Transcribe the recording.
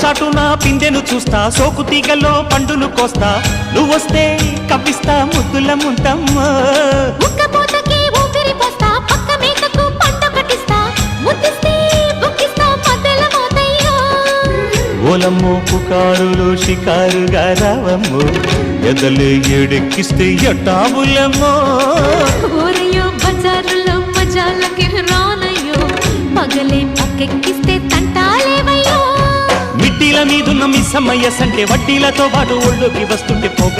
చాటున పిందెను చూస్తా, సోకు తీగలో పండును కోస్తా, నువ్వొస్తే కప్పిస్తా ముద్దుల ముంతమ్మో. ఉక్కపోతకి ఊపిరి పోస్తా, పక్క మేకకు పంట కట్టిస్తా, ముద్దిస్తే బుక్కిస్తా మద్దెల మోతయ్యో. ఓలమ్మో పుకారులు షికారుగా రావమ్మో, ఎదలు ఏడెక్కిస్తే ఎట్టాబులమ్మో. ఊరయ్యో బజారులో మజాలకి రానయ్యో, పగలే పక్కెక్కిస్తే తంటాలేవయ్యో. మిట్టిల మీదున్న మిస్సమ్మయ్య సంటే వడ్డీలతో పాటు ఒళ్ళోకి వస్తుంటే